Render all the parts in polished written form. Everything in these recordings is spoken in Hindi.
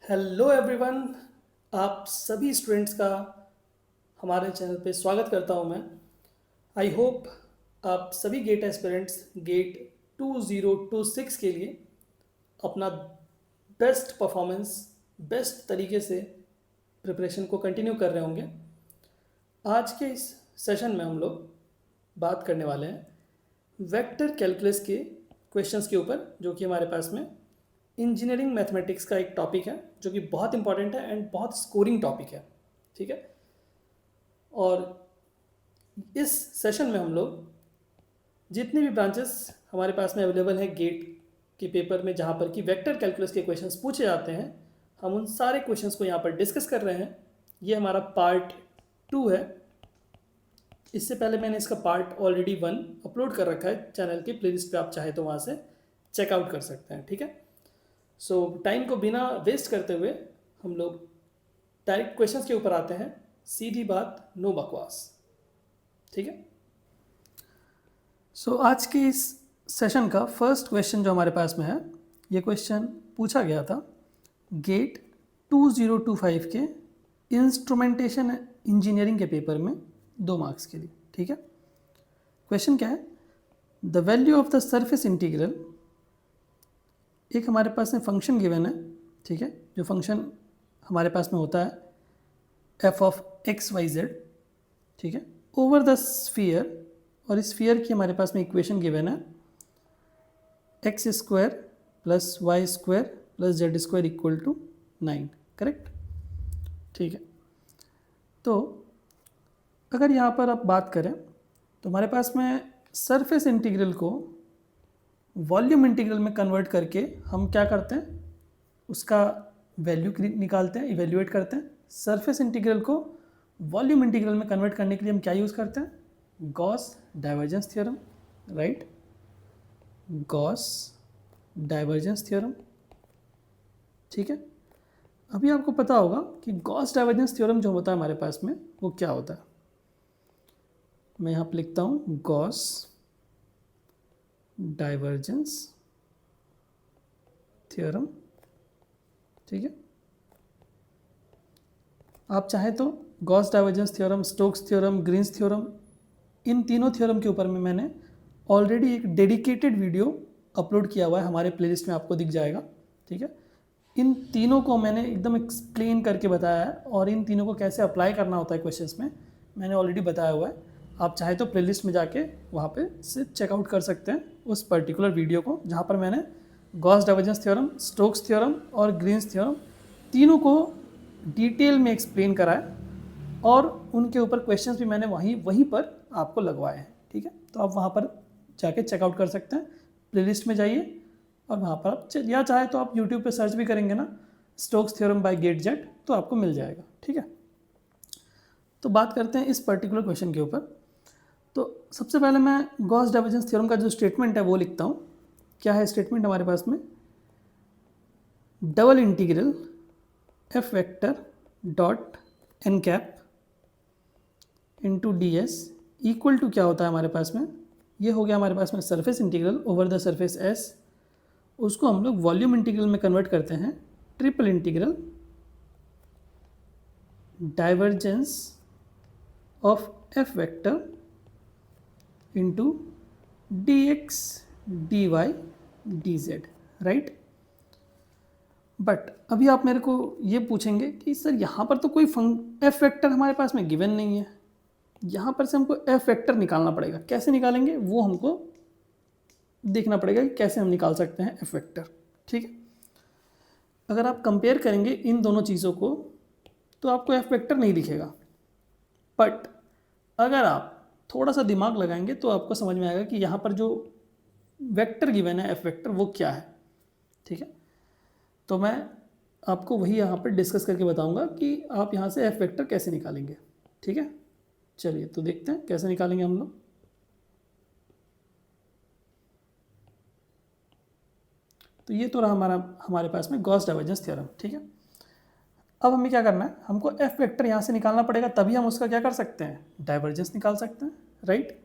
Hello everyone. आप सभी स्टूडेंट्स का हमारे चैनल पे स्वागत करता हूं मैं। आई होप आप सभी गेट एस्पिरेंट्स गेट 2026 के लिए अपना बेस्ट परफॉर्मेंस बेस्ट तरीके से प्रिपरेशन को कंटिन्यू कर रहे होंगे। आज के इस सेशन में हम लोग बात करने वाले हैं वेक्टर कैलकुलस के क्वेश्चंस के ऊपर, जो कि हमारे पास में इंजीनियरिंग मैथमेटिक्स का एक टॉपिक है जो कि बहुत इंपॉर्टेंट है एंड बहुत स्कोरिंग टॉपिक है। ठीक है। और इस सेशन में हम लोग जितने भी ब्रांचेस हमारे पास में अवेलेबल हैं गेट के पेपर में जहाँ पर कि वेक्टर कैलकुलस के क्वेश्चंस पूछे जाते हैं, हम उन सारे क्वेश्चंस को यहाँ पर डिस्कस कर रहे हैं। ये हमारा पार्ट 2 है। इससे पहले मैंने इसका पार्ट ऑलरेडी 1 अपलोड कर रखा है चैनल के प्लेलिस्ट पे, आप चाहे तो वहाँ से चेकआउट कर सकते हैं। ठीक है। सो टाइम को बिना वेस्ट करते हुए हम लोग डायरेक्ट क्वेश्चंस के ऊपर आते हैं। सीधी बात, नो बकवास। ठीक है। सो आज के इस सेशन का फर्स्ट क्वेश्चन जो हमारे पास में है, ये क्वेश्चन पूछा गया था गेट 2025 के इंस्ट्रूमेंटेशन इंजीनियरिंग के पेपर में 2 मार्क्स के लिए। ठीक है। क्वेश्चन क्या है? The value of the surface integral, एक हमारे पास में फंक्शन गिवन है। ठीक है। जो फंक्शन हमारे पास में होता है F of X Y Z. ठीक है। ओवर द स्फीयर, और इस स्फीयर की हमारे पास में इक्वेशन गिवन है X square plus Y square plus Z square equal to 9। Correct. ठीक है। तो अगर यहाँ पर आप बात करें तो हमारे पास में सरफेस इंटीग्रल को वॉल्यूम इंटीग्रल में कन्वर्ट करके हम क्या करते हैं, उसका वैल्यू निकालते हैं, इवेल्युएट करते हैं। सरफेस इंटीग्रल को वॉल्यूम इंटीग्रल में कन्वर्ट करने के लिए हम क्या यूज़ करते हैं? Gauss divergence theorem. Right, Gauss divergence theorem. ठीक है। अभी आपको पता होगा कि गॉस डाइवर्जेंस थ्योरम जो होता है हमारे पास में, वो क्या होता है। मैं यहाँ पर लिखता हूँ गॉस डाइवर्जेंस थ्योरम। ठीक है। आप चाहे तो Gauss divergence theorem, Stokes theorem, Green's theorem, इन तीनों थ्योरम के ऊपर में मैंने ऑलरेडी एक डेडिकेटेड वीडियो अपलोड किया हुआ है, हमारे प्लेलिस्ट में आपको दिख जाएगा। ठीक है। इन तीनों को मैंने एकदम एक्सप्लेन करके बताया है, और इन तीनों को कैसे अप्लाई करना होता है क्वेश्चंस में मैंने ऑलरेडी बताया हुआ है। आप चाहे तो प्लेलिस्ट में जाके वहाँ पे से चेकआउट कर सकते हैं उस पर्टिकुलर वीडियो को, जहाँ पर मैंने Gauss divergence theorem, Stokes theorem और ग्रीन्स थ्योरम तीनों को डिटेल में एक्सप्लेन करा है, और उनके ऊपर क्वेश्चंस भी मैंने वहीं पर आपको लगवाए हैं। ठीक है। तो आप वहाँ पर जाके चेकआउट कर सकते हैं। प्लेलिस्ट में जाइए और वहाँ पर आप या चाहे तो आप यूट्यूब पे सर्च भी करेंगे ना, Stokes theorem by get jet, तो आपको मिल जाएगा। ठीक है। तो बात करते हैं इस पर्टिकुलर क्वेश्चन के ऊपर। तो सबसे पहले मैं गॉस डाइवर्जेंस थ्योरम का जो स्टेटमेंट है वो लिखता हूँ। क्या है स्टेटमेंट हमारे पास में? Double integral F vector dot N cap into D S equal to क्या होता है हमारे पास में? ये हो गया हमारे पास में surface integral over the surface S. उसको हम लोग वॉल्यूम इंटीग्रल में कन्वर्ट करते हैं triple integral divergence of F vector into D X D Y D Z. Right. But अभी आप मेरे को ये पूछेंगे कि सर यहाँ पर तो कोई एफ वेक्टर हमारे पास में गिवन नहीं है, यहाँ पर से हमको एफ वेक्टर निकालना पड़ेगा। कैसे निकालेंगे वो हमको देखना पड़ेगा कि कैसे हम निकाल सकते हैं एफ वेक्टर। ठीक है। अगर आप कंपेयर करेंगे इन दोनों चीज़ों को तो आपको एफ वेक्टर नहीं दिखेगा, बट अगर आप थोड़ा सा दिमाग लगाएंगे तो आपको समझ में आएगा कि यहाँ पर जो वेक्टर गिवन है एफ वेक्टर वो क्या है। ठीक है। तो मैं आपको वही यहाँ पर डिस्कस करके बताऊँगा कि आप यहाँ से एफ वेक्टर कैसे निकालेंगे। ठीक है। चलिए तो देखते हैं कैसे निकालेंगे हम लोग। तो ये तो रहा हमारे पास में गॉस डाइवर्जेंस थ्योरम। ठीक है। अब हमें क्या करना है, हमको एफ वेक्टर यहाँ से निकालना पड़ेगा, तभी हम उसका क्या कर सकते हैं, डाइवर्जेंस निकाल सकते हैं। राइट।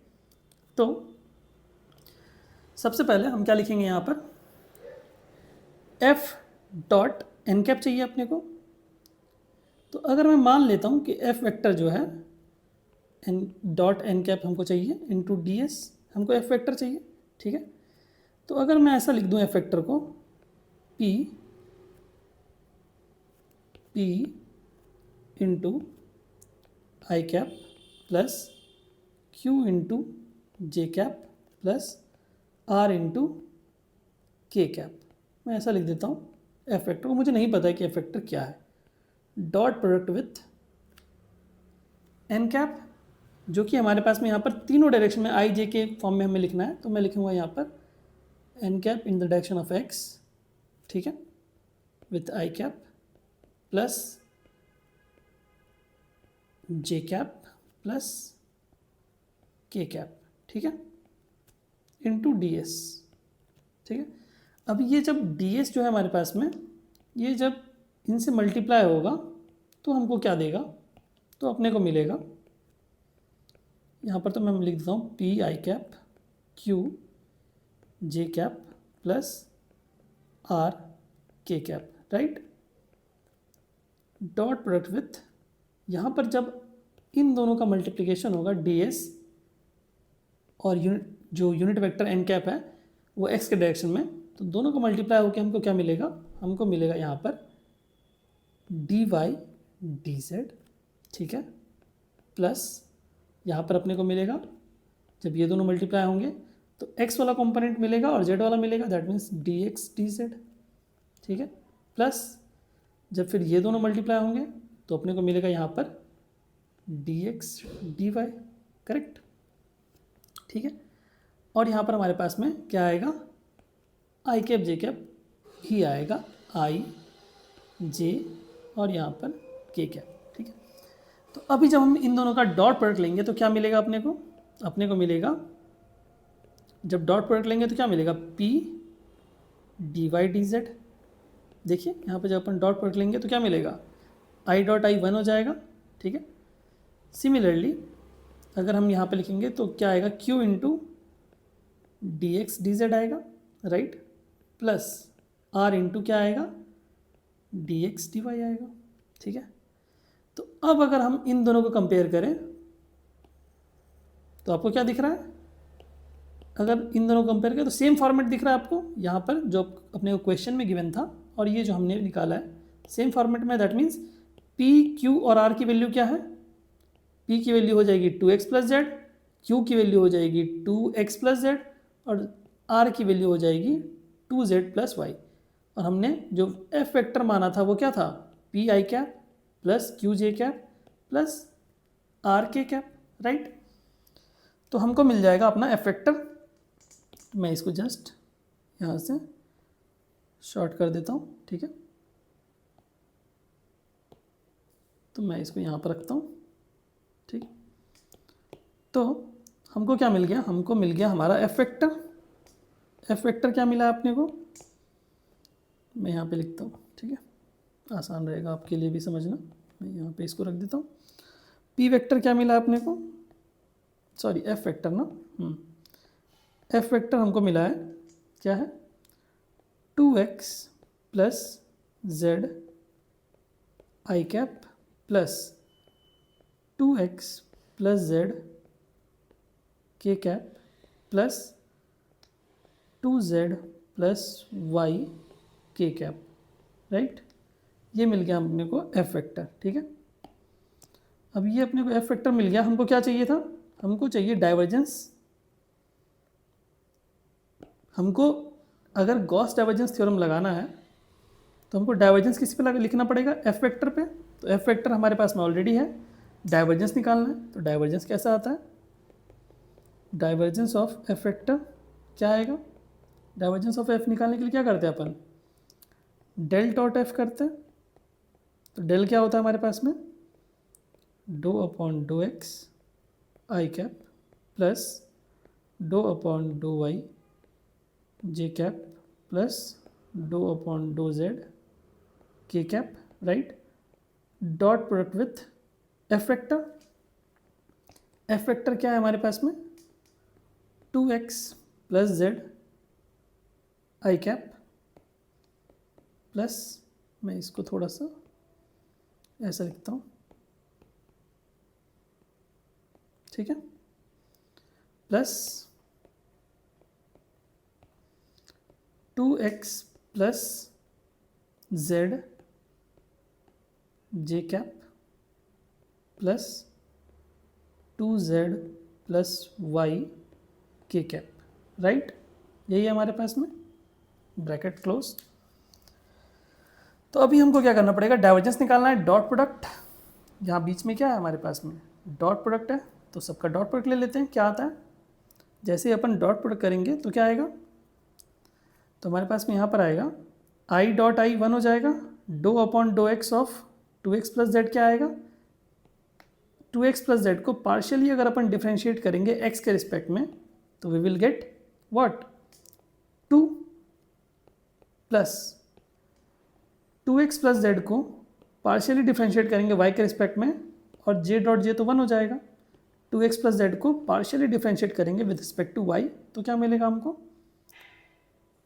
तो सबसे पहले हम क्या लिखेंगे यहाँ पर, एफ डॉट एन कैप चाहिए अपने को। तो अगर मैं मान लेता हूँ कि एफ वेक्टर जो है एन डॉट एन कैप हमको चाहिए इंटू डी एस, हमको एफ वेक्टर चाहिए, ठीक है। तो अगर मैं ऐसा लिख दूँ एफ वेक्टर को P P into I cap plus Q into J cap plus R into K cap, मैं ऐसा लिख देता हूँ एफ वेक्टर को। मुझे नहीं पता है कि एफ वेक्टर क्या है। Dot product with an cap, जो कि हमारे पास में यहाँ पर तीनों डायरेक्शन में आई जे के फॉर्म में हमें लिखना है, तो मैं लिखूँगा यहाँ पर N cap in the direction of X, ठीक है, with I cap plus J cap plus K cap, ठीक है, इंटू डी एस, ठीक है। अब ये जब डी एस जो है हमारे पास में, ये जब इनसे मल्टीप्लाई होगा तो हमको क्या देगा, तो अपने को मिलेगा यहाँ पर, तो मैं लिख देता हूँ P I cap Q J cap plus R K cap, right. Dot product with, यहाँ पर जब इन दोनों का मल्टीप्लिकेशन होगा डी एस और जो यूनिट वेक्टर एन कैप है वो एक्स के डायरेक्शन में, तो दोनों का मल्टीप्लाई होकर हमको क्या मिलेगा, हमको मिलेगा यहाँ पर डी वाई डी जेड, ठीक है, प्लस यहाँ पर अपने को मिलेगा जब ये दोनों मल्टीप्लाई होंगे तो x वाला कंपोनेंट मिलेगा और z वाला मिलेगा, that means D X D Z, ठीक है, प्लस जब फिर ये दोनों मल्टीप्लाई होंगे तो अपने को मिलेगा यहाँ पर D X D Y, correct, ठीक है। और यहाँ पर हमारे पास में क्या आएगा, आई कैप जे कैप ही आएगा, आई जे और यहाँ पर के कैप, ठीक है। तो अभी जब हम इन दोनों का डॉट प्रोडक्ट लेंगे तो क्या मिलेगा अपने को मिलेगा, जब डॉट प्रोडक्ट लेंगे तो क्या मिलेगा, P D Y D Z. देखिए यहाँ पर जब अपन डॉट प्रोडक्ट लेंगे तो क्या मिलेगा, आई डॉट आई 1 हो जाएगा, ठीक है। सिमिलरली अगर हम यहाँ पे लिखेंगे तो क्या आएगा, Q into D X D Z आएगा, राइट, प्लस आर इंटू क्या आएगा, डी एक्स डी वाई आएगा, ठीक है। तो अब अगर हम इन दोनों को कंपेयर करें तो आपको क्या दिख रहा है, अगर इन दोनों को कंपेयर करें तो सेम फॉर्मेट दिख रहा है आपको यहाँ पर, जो अपने को क्वेश्चन में गिवन था और ये जो हमने निकाला है सेम फॉर्मेट में। दैट मीन्स पी क्यू और आर की वैल्यू क्या है, पी की वैल्यू हो जाएगी 2x प्लस जेड, क्यू की वैल्यू हो जाएगी 2x प्लस जेड और आर की वैल्यू हो जाएगी 2z प्लस वाई। और हमने जो एफ वेक्टर माना था वो क्या था, P I cap plus Q J cap plus R K cap, right. तो हमको मिल जाएगा अपना एफ वेक्टर। मैं इसको जस्ट यहाँ से शॉर्ट कर देता हूँ, ठीक है। तो मैं इसको यहाँ पर रखता हूँ, ठीक। तो हमको क्या मिल गया, हमको मिल गया हमारा एफ वेक्टर। एफ वेक्टर क्या मिला आपने को, मैं यहाँ पे लिखता हूँ, ठीक है, आसान रहेगा आपके लिए भी समझना। मैं यहाँ पे इसको रख देता हूँ। पी वेक्टर क्या मिला आपने को, सॉरी एफ वेक्टर ना, एफ वेक्टर हमको मिला है क्या है, 2x plus Z I cap plus 2x plus Z K cap plus 2z plus Y K cap, right. ये मिल गया अपने को एफ वेक्टर, ठीक है। अब ये अपने को एफ वेक्टर मिल गया, हमको क्या चाहिए था, हमको चाहिए डाइवर्जेंस। हमको अगर गॉस डाइवर्जेंस थ्योरम लगाना है तो हमको डाइवर्जेंस किस पे लिखना पड़ेगा, एफ वेक्टर पे। तो एफ वेक्टर हमारे पास में ऑलरेडी है, डाइवर्जेंस निकालना है। तो डाइवर्जेंस कैसा आता है, डाइवर्जेंस ऑफ एफ वेक्टर क्या आएगा, डाइवर्जेंस ऑफ एफ निकालने के लिए क्या करते हैं अपन, डेल डॉट एफ करते हैं। तो डेल क्या होता है हमारे पास में, doh upon dough X I cap plus doh upon doh Y J cap plus doh upon doh Z K cap, right. Dot product with F vector. F vector क्या है हमारे पास में, 2x plus Z I cap plus मैं इसको थोड़ा सा ऐसा लिखता हूँ, ठीक है, plus 2x plus z J cap plus 2z plus y K cap, right, यही है हमारे पास में, ब्रैकेट क्लोज। तो अभी हमको क्या करना पड़ेगा, डाइवर्जेंस निकालना है, डॉट प्रोडक्ट, यहाँ बीच में क्या है हमारे पास में डॉट प्रोडक्ट है, तो सबका डॉट प्रोडक्ट ले लेते हैं। क्या आता है, जैसे ही अपन डॉट प्रोडक्ट करेंगे तो क्या आएगा, तो हमारे पास में यहाँ पर आएगा आई डॉट आई 1 हो जाएगा, do upon dough X of 2x plus Z क्या आएगा, 2x प्लस जेड को पार्शियली अगर अपन डिफ्रेंशिएट करेंगे x के रिस्पेक्ट में तो we will get what, 2 plus 2x plus Z को पार्शियली डिफ्रेंशिएट करेंगे y के रिस्पेक्ट में और j डॉट j तो 1 हो जाएगा, 2x प्लस जेड को पार्शियली डिफ्रेंशिएट करेंगे विद रिस्पेक्ट टू y तो क्या मिलेगा हमको,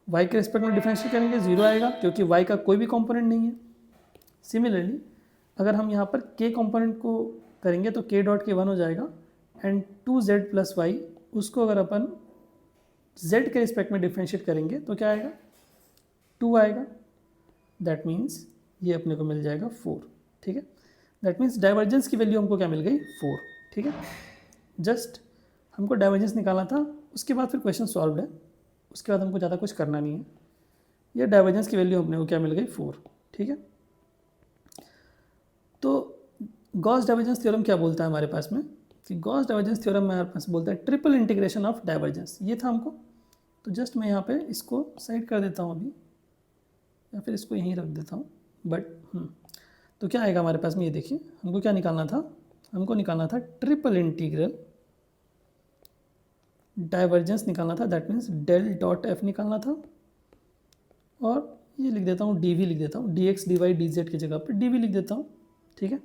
y के रिस्पेक्ट में डिफ्रेंशिएट करेंगे 0 आएगा क्योंकि y का कोई भी कंपोनेंट नहीं है। सिमिलरली अगर हम यहाँ पर k कंपोनेंट को करेंगे तो k डॉट k 1 हो जाएगा एंड 2z प्लस वाई उसको अगर अपन z के रिस्पेक्ट में डिफ्रेंशिएट करेंगे तो क्या आएगा, 2 आएगा, दैट मीन्स ये अपने को मिल जाएगा 4, ठीक है। दैट मीन्स डाइवर्जेंस की वैल्यू हमको क्या मिल गई, 4, ठीक है। जस्ट हमको डाइवर्जेंस निकालना था, उसके बाद फिर क्वेश्चन सॉल्व है, उसके बाद हमको ज़्यादा कुछ करना नहीं है। ये डाइवर्जेंस की वैल्यू अपने को क्या मिल गई, 4, ठीक है। तो गॉस डाइवर्जेंस थ्योरम क्या बोलता है हमारे पास में, कि गॉस डाइवर्जेंस थ्योरम में हमारे पास बोलता है ट्रिपल इंटीग्रेशन ऑफ डाइवर्जेंस, ये था हमको। तो जस्ट मैं यहाँ पे इसको साइड कर देता हूँ अभी, या फिर इसको यहीं रख देता हूँ, बट तो क्या आएगा हमारे पास में, ये देखिए हमको क्या निकालना था, हमको निकालना था ट्रिपल इंटीग्रल डाइवर्जेंस निकालना था, that means del dot F निकालना था, और ये लिख देता हूँ डी वी लिख देता हूँ, D X D Y D Z की जगह पर डी वी लिख देता हूँ, ठीक है,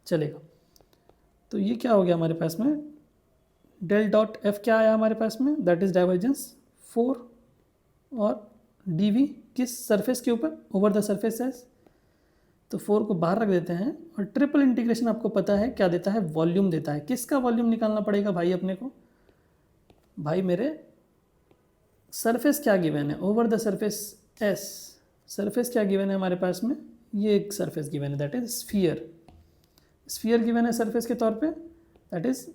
चलेगा। तो ये क्या हो गया हमारे पास में, डेल डॉट एफ क्या आया हमारे पास में, दैट इज़ डाइवर्जेंस 4, और डी वी किस सरफेस के ऊपर, ओवर द सरफेस एस, तो 4 को बाहर रख देते हैं। और ट्रिपल इंटीग्रेशन आपको पता है क्या देता है, वॉल्यूम देता है। किसका वॉल्यूम निकालना पड़ेगा भाई अपने को, भाई मेरे सरफेस क्या गिवन है, over the surface S, surface क्या गिवन है हमारे पास में, ये एक सरफेस गिवन है that is sphere, sphere given है सरफेस के तौर पे, that is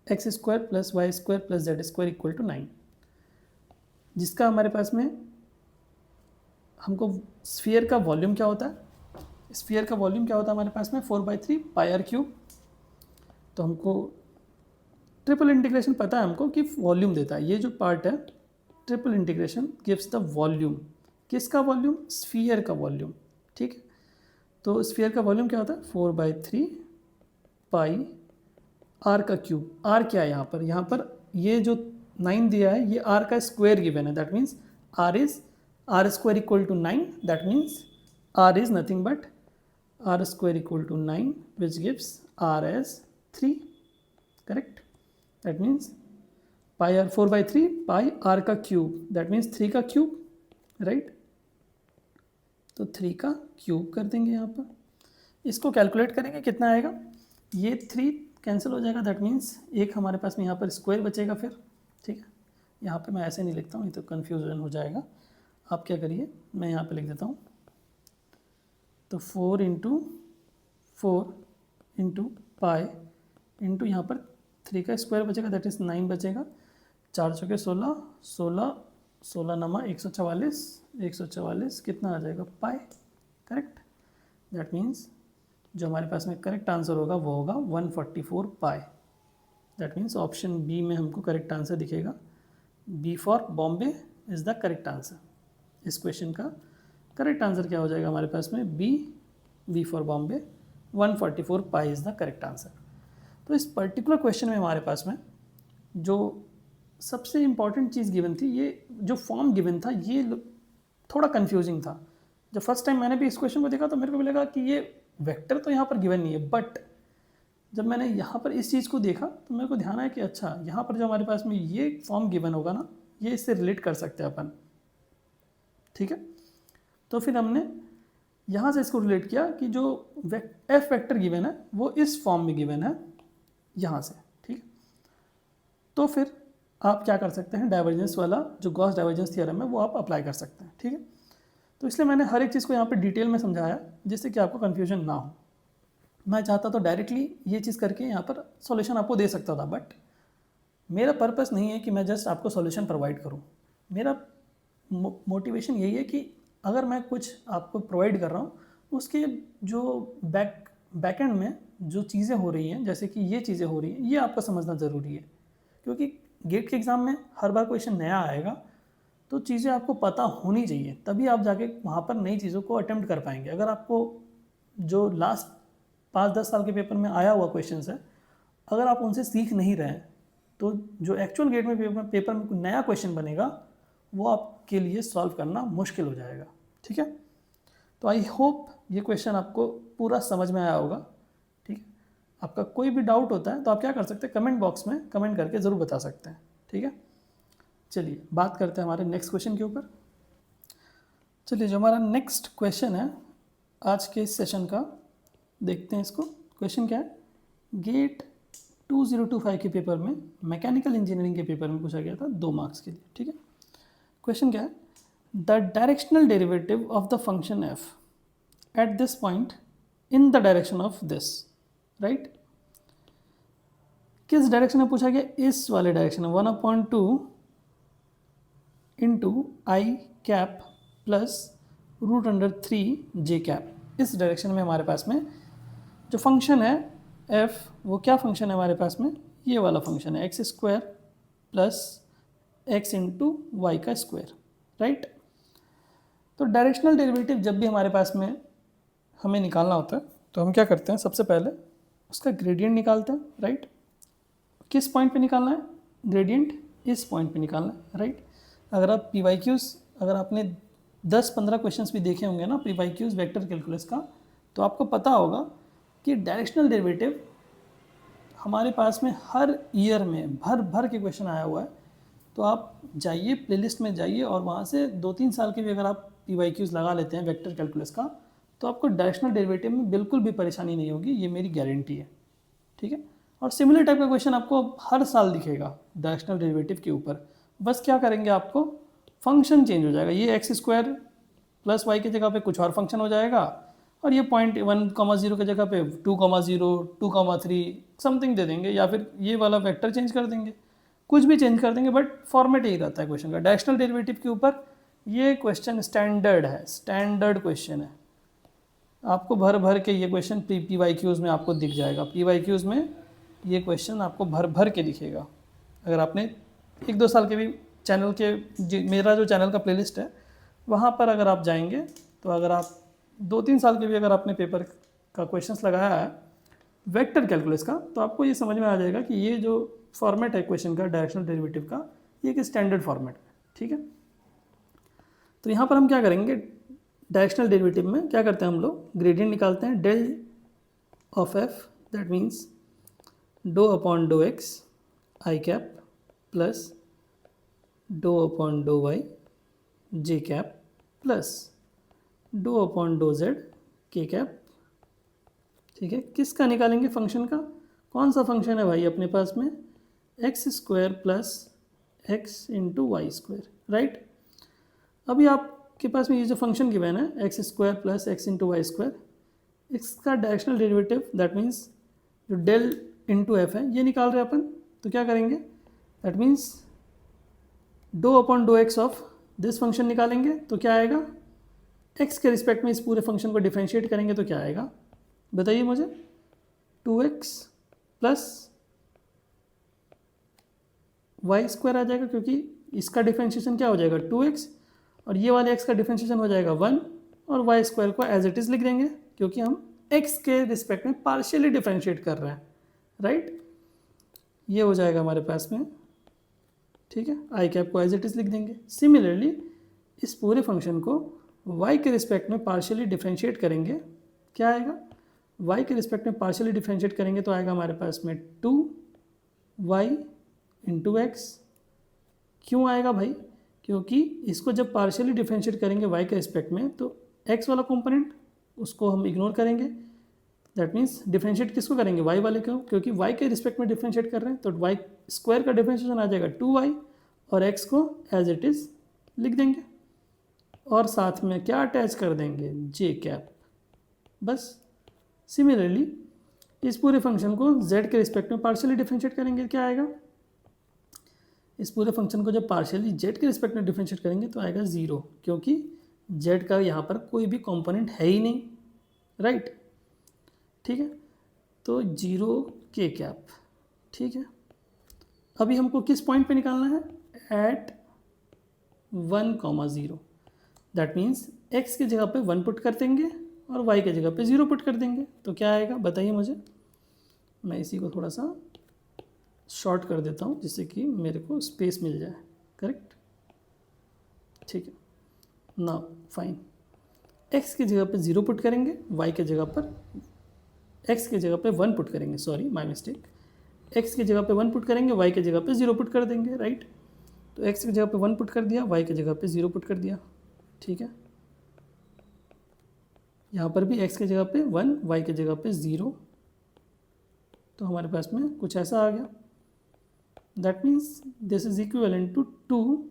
X square plus Y square plus Z square equal to 9, जिसका हमारे पास में हमको स्फीयर का वॉल्यूम क्या होता है, स्फीयर का वॉल्यूम क्या होता है हमारे पास में 4/3 पाई आर क्यूब। तो हमको ट्रिपल इंटीग्रेशन पता है हमको कि वॉल्यूम देता है, ये जो पार्ट है triple integration gives the volume, किसका वॉल्यूम, स्फीयर का वॉल्यूम, ठीक है। तो स्फीयर का वॉल्यूम क्या होता है 4/3 पाई आर का क्यूब, आर क्या है यहाँ पर ये जो 9 दिया है ये आर का स्क्वायर गिवन है, that means R is R square equal to 9, that means R is nothing but R square equal to 9 which gives R as 3, correct. That means pi R 4/3 pi R का क्यूब, दैट मीन्स 3 का क्यूब, राइट। तो 3 का क्यूब कर देंगे यहाँ पर, इसको कैलकुलेट करेंगे कितना आएगा, ये 3 कैंसिल हो जाएगा, दैट मीन्स एक हमारे पास में यहाँ पर स्क्वायर बचेगा फिर, ठीक है। यहाँ पे मैं ऐसे नहीं लिखता हूँ, ये तो कन्फ्यूजन हो जाएगा। आप क्या करिए, मैं यहाँ पे लिख देता हूँ, तो 4 इंटू पाई इंटू यहाँ पर 3 का स्क्वायर बचेगा, दैट इज़ 9 बचेगा, 4 चौके 16, 16 16 नमा 144, 144 कितना आ जाएगा पाई, करेक्ट। दैट मीन्स जो हमारे पास में करेक्ट आंसर होगा वो होगा 144 pi, that means option B में हमको करेक्ट आंसर दिखेगा, B for Bombay is the correct answer. इस क्वेश्चन का करेक्ट आंसर क्या हो जाएगा हमारे पास में, B for Bombay, 144 pi is the correct answer. तो इस पर्टिकुलर क्वेश्चन में हमारे पास में जो सबसे इम्पॉर्टेंट चीज़ गिवन थी, ये जो फॉर्म गिवन था ये थोड़ा कंफ्यूजिंग था। जब फर्स्ट टाइम मैंने भी इस क्वेश्चन को देखा तो मेरे को भी लगा कि ये वेक्टर तो यहाँ पर गिवन नहीं है, बट जब मैंने यहाँ पर इस चीज़ को देखा तो मेरे को ध्यान आया कि अच्छा यहाँ पर जो हमारे पास में ये फॉर्म गिवन होगा ना, ये इससे रिलेट कर सकते हैं अपन, ठीक है। तो फिर हमने यहाँ से इसको रिलेट किया कि जो एफ वेक्टर गिवन है वो इस फॉर्म में गिवन है यहाँ से, ठीक। तो फिर आप क्या कर सकते हैं, डाइवर्जेंस वाला जो गॉस डाइवर्जेंस थ्योरम है वो आप अप्लाई कर सकते हैं, ठीक है। तो इसलिए मैंने हर एक चीज़ को यहाँ पे डिटेल में समझाया जिससे कि आपको कन्फ्यूजन ना हो। मैं चाहता तो डायरेक्टली ये चीज़ करके यहाँ पर सॉल्यूशन आपको दे सकता था, बट मेरा पर्पस नहीं है कि मैं जस्ट आपको सॉल्यूशन प्रोवाइड करूँ। मेरा मोटिवेशन यही है कि अगर मैं कुछ आपको प्रोवाइड कर रहा हूँ उसके जो बैक एंड में जो चीज़ें हो रही हैं, जैसे कि ये चीज़ें हो रही हैं, ये आपको समझना ज़रूरी है। क्योंकि गेट के एग्ज़ाम में हर बार क्वेश्चन नया आएगा, तो चीज़ें आपको पता होनी चाहिए, तभी आप जाके वहाँ पर नई चीज़ों को अटेम्प्ट कर पाएंगे। अगर आपको जो लास्ट 5-10 साल के पेपर में आया हुआ क्वेश्चन है, अगर आप उनसे सीख नहीं रहे हैं, तो जो एक्चुअल गेट में पेपर में कोई नया क्वेश्चन बनेगा वो आपके लिए सॉल्व करना मुश्किल हो जाएगा, ठीक है। तो आई होप ये क्वेश्चन आपको पूरा समझ में आया होगा, ठीक है। आपका कोई भी डाउट होता है तो आप क्या कर सकते हैं, कमेंट बॉक्स में कमेंट करके ज़रूर बता सकते हैं, ठीक है। चलिए बात करते हैं हमारे नेक्स्ट क्वेश्चन के ऊपर। चलिए जो हमारा नेक्स्ट क्वेश्चन है आज के इस सेशन का, देखते हैं इसको। क्वेश्चन क्या है, गेट 2025 के पेपर में, मैकेनिकल इंजीनियरिंग के पेपर में पूछा गया था 2 मार्क्स के लिए, ठीक है। क्वेश्चन क्या है, the directional derivative of the function F at this point in the direction of this, right. किस डायरेक्शन में पूछा गया, इस वाले डायरेक्शन में 1/2 into I cap plus √3 J cap. इस डायरेक्शन में हमारे पास में जो फंक्शन है f, वो क्या फंक्शन है हमारे पास में, ये वाला फंक्शन है x² plus x into Y का स्क्वायर, राइट। तो डायरेक्शनल डेरिवेटिव जब भी हमारे पास में हमें निकालना होता है तो हम क्या करते हैं, सबसे पहले उसका ग्रेडियंट निकालते हैं, राइट। किस पॉइंट पे निकालना है, ग्रेडियंट इस पॉइंट पे निकालना है, राइट। अगर आप PYQs, अगर आपने 10-15 क्वेश्चंस भी देखे होंगे ना PYQs वेक्टर कैलकुलस का, तो आपको पता होगा कि डायरेक्शनल डेरिवेटिव हमारे पास में हर ईयर में भर भर के क्वेश्चन आया हुआ है। तो आप जाइए प्लेलिस्ट में जाइए और वहाँ से 2-3 साल के भी अगर आप PYQs लगा लेते हैं वेक्टर कैलकुलस का, तो आपको डायरेक्शनल डेरिवेटिव में बिल्कुल भी परेशानी नहीं होगी, ये मेरी गारंटी है, ठीक है। और सिमिलर टाइप का क्वेश्चन आपको हर साल दिखेगा डायरेक्शनल डेरिवेटिव के ऊपर। बस क्या करेंगे, आपको फंक्शन चेंज हो जाएगा, ये x² प्लस वाई की जगह पे कुछ और फंक्शन हो जाएगा, और ये 1,0 की जगह पे 2,0, 2,3 समथिंग दे देंगे, या फिर ये वाला वेक्टर चेंज कर देंगे, कुछ भी चेंज कर देंगे, बट फॉर्मेट यही रहता है क्वेश्चन का। डायरेक्शनल डेरिवेटिव के ऊपर ये क्वेश्चन स्टैंडर्ड है, स्टैंडर्ड क्वेश्चन है। आपको भर भर के ये क्वेश्चन PYQs में आपको दिख जाएगा, PYQs में ये क्वेश्चन आपको भर भर के दिखेगा। अगर आपने 1-2 साल के भी चैनल के, मेरा जो चैनल का प्लेलिस्ट है वहाँ पर अगर आप जाएंगे, तो अगर आप 2-3 साल के भी अगर आपने पेपर का क्वेश्चंस लगाया है वेक्टर कैलकुलस का, तो आपको ये समझ में आ जाएगा कि ये जो फॉर्मेट है क्वेश्चन का डायरेक्शनल डेरिवेटिव का, ये एक स्टैंडर्ड फॉर्मेट है, ठीक है। तो यहाँ पर हम क्या करेंगे, डायरेक्शनल डेरिवेटिव में क्या करते हैं हम लोग, ग्रेडियंट निकालते हैं, del of F, that means dou/dou x I cap plus dou/dou y J cap plus dou/dou z K cap, ठीक है। किसका निकालेंगे, फंक्शन का। कौन सा फंक्शन है भाई अपने पास में, x² plus x into Y square, right. अभी आपके पास में ये जो फंक्शन गिवन है x² plus x into Y square, इसका डायरेक्शनल डेरिवेटिव दैट मीन्स जो डेल इंटू एफ है ये निकाल रहे हैं अपन। तो क्या करेंगे, that means dou/dou x of this function निकालेंगे, तो क्या आएगा, x के रिस्पेक्ट में इस पूरे फंक्शन को डिफ्रेंशिएट करेंगे तो क्या आएगा, बताइए मुझे, 2x प्लस वाई स्क्वायर आ जाएगा, क्योंकि इसका डिफ्रेंशिएशन क्या हो जाएगा 2x, और ये वाले x का डिफ्रेंशिएशन हो जाएगा 1, और वाई स्क्वायर को एज इट इज़ लिख देंगे क्योंकि हम x के रिस्पेक्ट में पार्शियली डिफ्रेंशिएट कर रहे हैं, राइट। ये हो जाएगा हमारे पास में, ठीक है। आई कैप को एज इट इज़ लिख देंगे। सिमिलरली इस पूरे फंक्शन को y के रिस्पेक्ट में पार्शियली डिफ्रेंशिएट करेंगे, क्या आएगा, y के रिस्पेक्ट में पार्शियली डिफ्रेंशिएट करेंगे तो आएगा हमारे पास में 2y इंटू एक्स। क्यों आएगा भाई, क्योंकि इसको जब पार्शियली डिफ्रेंशिएट करेंगे y के रिस्पेक्ट में, तो x वाला कंपोनेंट उसको हम इग्नोर करेंगे। दैट मीन्स डिफ्रेंशिएट किसको करेंगे, वाई वाले को, क्योंकि वाई के रिस्पेक्ट में डिफ्रेंशिएट कर रहे हैं, तो वाई स्क्वायर का डिफ्रेंशिएशन आ जाएगा 2y, और एक्स को एज इट इज़ लिख देंगे, और साथ में क्या अटैच कर देंगे, जे कैप। बस सिमिलरली इस पूरे फंक्शन को z के रिस्पेक्ट में पार्शियली डिफ्रेंशिएट करेंगे, क्या आएगा, इस पूरे फंक्शन को जब पार्शियली z के रिस्पेक्ट में डिफ्रेंशिएट करेंगे तो आएगा 0, क्योंकि z का यहाँ पर कोई भी कंपोनेंट है ही नहीं, राइट। ठीक है, तो 0 k कैप। ठीक है, अभी हमको किस पॉइंट पे निकालना है, एट 1,0। दैट मीन्स x की जगह पे 1 पुट कर देंगे और y की जगह पे 0 पुट कर देंगे, तो क्या आएगा बताइए मुझे। मैं इसी को थोड़ा सा शॉर्ट कर देता हूँ जिससे कि मेरे को स्पेस मिल जाए, करेक्ट। ठीक है, नाउ फाइन, x की जगह पे 0 पुट करेंगे, y की जगह पर x की जगह पे 1 पुट करेंगे, सॉरी माय मिस्टेक, x की जगह पे 1 पुट करेंगे, y की जगह पे 0 पुट कर देंगे, राइट। तो x की जगह पे 1 पुट कर दिया, y की जगह पे 0 पुट कर दिया। ठीक है, यहाँ पर भी x की जगह पे 1, y की जगह पे 0, तो हमारे पास में कुछ ऐसा आ गया। That means this is equivalent to 2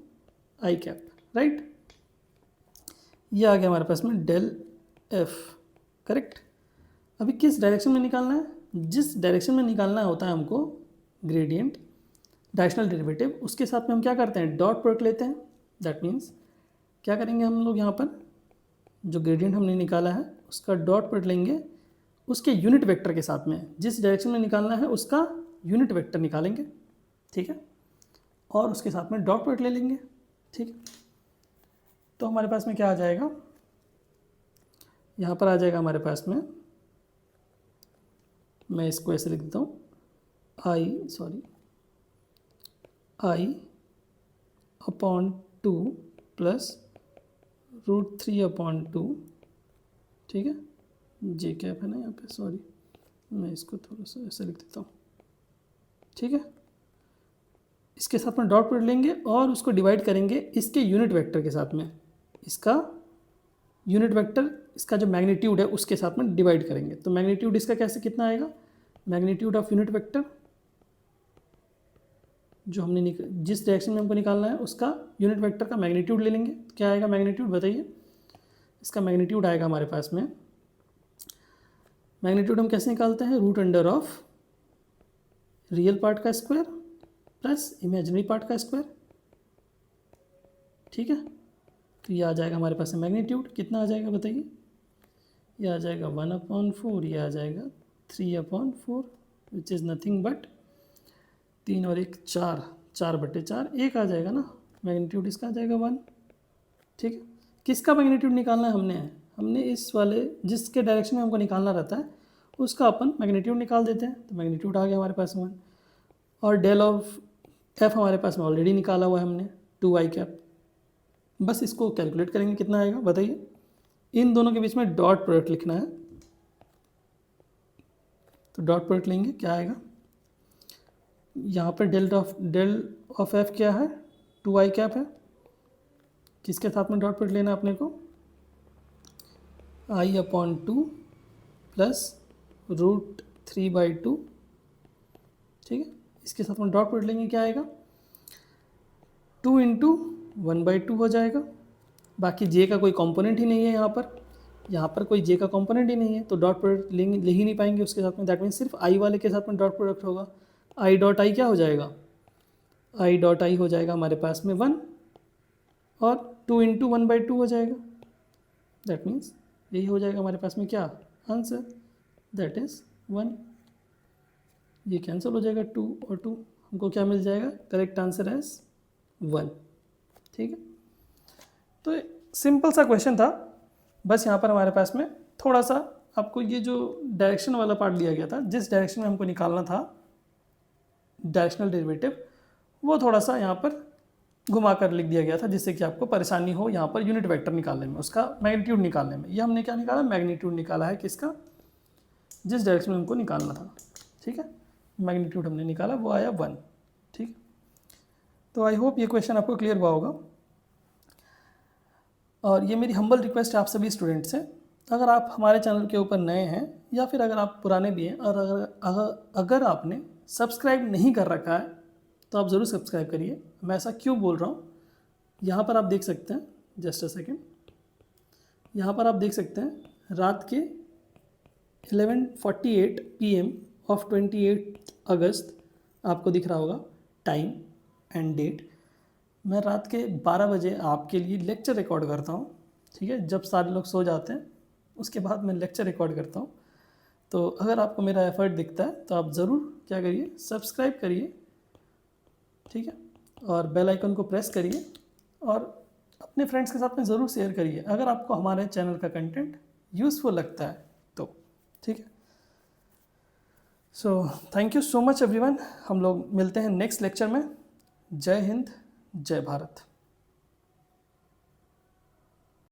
i cap, right. ये आ गया हमारे पास में डेल f, करेक्ट। अभी किस डायरेक्शन में निकालना है, जिस डायरेक्शन में निकालना होता है हमको ग्रेडियंट डायरेक्शनल डेरिवेटिव, उसके साथ में हम क्या करते हैं, डॉट प्रोडक्ट लेते हैं। दैट मीन्स क्या करेंगे हम लोग, यहाँ पर जो ग्रेडियंट हमने निकाला है उसका डॉट प्रोडक्ट लेंगे उसके यूनिट वेक्टर के साथ में, जिस डायरेक्शन में निकालना है उसका यूनिट वेक्टर निकालेंगे। ठीक है, और उसके साथ में डॉट प्रोडक्ट ले लेंगे। ठीक है, तो हमारे पास में क्या आ जाएगा, यहाँ पर आ जाएगा हमारे पास में, मैं इसको ऐसे लिख देता हूँ, i/2 प्लस √3/2। ठीक है, जे कैप है ना यहाँ पे, सॉरी मैं इसको थोड़ा सा ऐसे लिख देता हूँ। ठीक है, इसके साथ में डॉट प्रोडक्ट लेंगे और उसको डिवाइड करेंगे इसके यूनिट वेक्टर के साथ में, इसका यूनिट वेक्टर, इसका जो मैग्नीट्यूड है उसके साथ में डिवाइड करेंगे। तो मैग्नीट्यूड इसका कैसे कितना आएगा, मैग्नीट्यूड ऑफ यूनिट वेक्टर जो हमने जिस डायरेक्शन में हमको निकालना है उसका यूनिट वेक्टर का मैग्नीट्यूड ले लेंगे। क्या आएगा मैग्नीट्यूड बताइए, इसका मैग्नीट्यूड आएगा हमारे पास में, मैग्नीट्यूड हम कैसे निकालते हैं, √अंडर रियल पार्ट का स्क्वायर प्लस इमेजिनरी पार्ट का स्क्वायर। ठीक है, तो ये आ जाएगा हमारे पास में मैग्नीट्यूड, कितना आ जाएगा बताइए, ये आ जाएगा 1/4, ये आ जाएगा 3/4, विच इज़ नथिंग बट 3 और 1 4, 4/4, 1 आ जाएगा ना, मैग्नीट्यूड इसका आ जाएगा 1। ठीक है, किसका मैग्नीट्यूड निकालना है, हमने इस वाले जिसके डायरेक्शन में हमको निकालना रहता है उसका अपन मैग्नीट्यूड निकाल देते हैं, तो मैग्नीट्यूड आ गया हमारे पास में 1। और डेल ऑफ f हमारे पास में ऑलरेडी निकाला हुआ है हमने 2i कैप, बस इसको कैलकुलेट करेंगे कितना आएगा बताइए। इन दोनों के बीच में डॉट प्रोडक्ट लिखना है, तो डॉट प्रोडक्ट लेंगे, क्या आएगा, यहाँ पर डेल ऑफ f क्या है, 2i कैप है, किसके साथ में डॉट प्रोडक्ट लेना है अपने को, i/2 प्लस √3/2। ठीक है, इसके साथ में डॉट प्रोडक्ट लेंगे, क्या आएगा, 2 × 1/2 हो जाएगा। बाकी जे का कोई कंपोनेंट ही नहीं है यहाँ पर कोई जे का कंपोनेंट ही नहीं है, तो डॉट प्रोडक्ट लेंगे, ले ही नहीं पाएंगे उसके साथ में। दैट मीन्स सिर्फ आई वाले के साथ में डॉट प्रोडक्ट होगा, i.i क्या हो जाएगा, i.i हो जाएगा हमारे पास में 1 और 2 × 1/2 हो जाएगा। दैट मीन्स यही हो जाएगा हमारे पास में क्या आंसर, दैट इज़ 1। ये कैंसिल हो जाएगा, 2 और 2, हमको क्या मिल जाएगा, करेक्ट आंसर एज 1। ठीक है, तो सिंपल सा क्वेश्चन था, बस यहाँ पर हमारे पास में थोड़ा सा आपको ये जो डायरेक्शन वाला पार्ट दिया गया था, जिस डायरेक्शन में हमको निकालना था डायरेक्शनल डेरिवेटिव, वो थोड़ा सा यहाँ पर घुमा कर लिख दिया गया था, जिससे कि आपको परेशानी हो यहाँ पर यूनिट वेक्टर निकालने में, उसका मैग्नीट्यूड निकालने में। ये हमने क्या निकाला, मैग्नीट्यूड निकाला है किसका, जिस डायरेक्शन में हमको निकालना था। ठीक है, मैग्नीट्यूड हमने निकाला, वो आया 1। ठीक, तो आई होप ये क्वेश्चन आपको क्लियर हुआ होगा। और ये मेरी हम्बल रिक्वेस्ट है आप सभी स्टूडेंट से अगर आप हमारे चैनल के ऊपर नए हैं या फिर अगर आप पुराने भी हैं और अगर आपने सब्सक्राइब नहीं कर रखा है तो आप ज़रूर सब्सक्राइब करिए। मैं ऐसा क्यों बोल रहा हूँ, यहाँ पर आप देख सकते हैं, जस्ट अ सेकेंड, यहाँ पर आप देख सकते हैं रात के 11:48 PM ऑफ 28 अगस्त आपको दिख रहा होगा टाइम एंड डेट। मैं रात के 12 बजे आपके लिए लेक्चर रिकॉर्ड करता हूँ, ठीक है। जब सारे लोग सो जाते हैं उसके बाद मैं लेक्चर रिकॉर्ड करता हूँ। तो अगर आपको मेरा एफर्ट दिखता है तो आप ज़रूर क्या करिए, सब्सक्राइब करिए, ठीक है, और बेल आइकन को प्रेस करिए और अपने फ्रेंड्स के साथ में ज़रूर शेयर करिए अगर आपको हमारे चैनल का कंटेंट यूज़फुल लगता है तो, ठीक है। So thank you so much everyone. हम लोग मिलते हैं नेक्स्ट लेक्चर में। जय हिंद, जय भारत।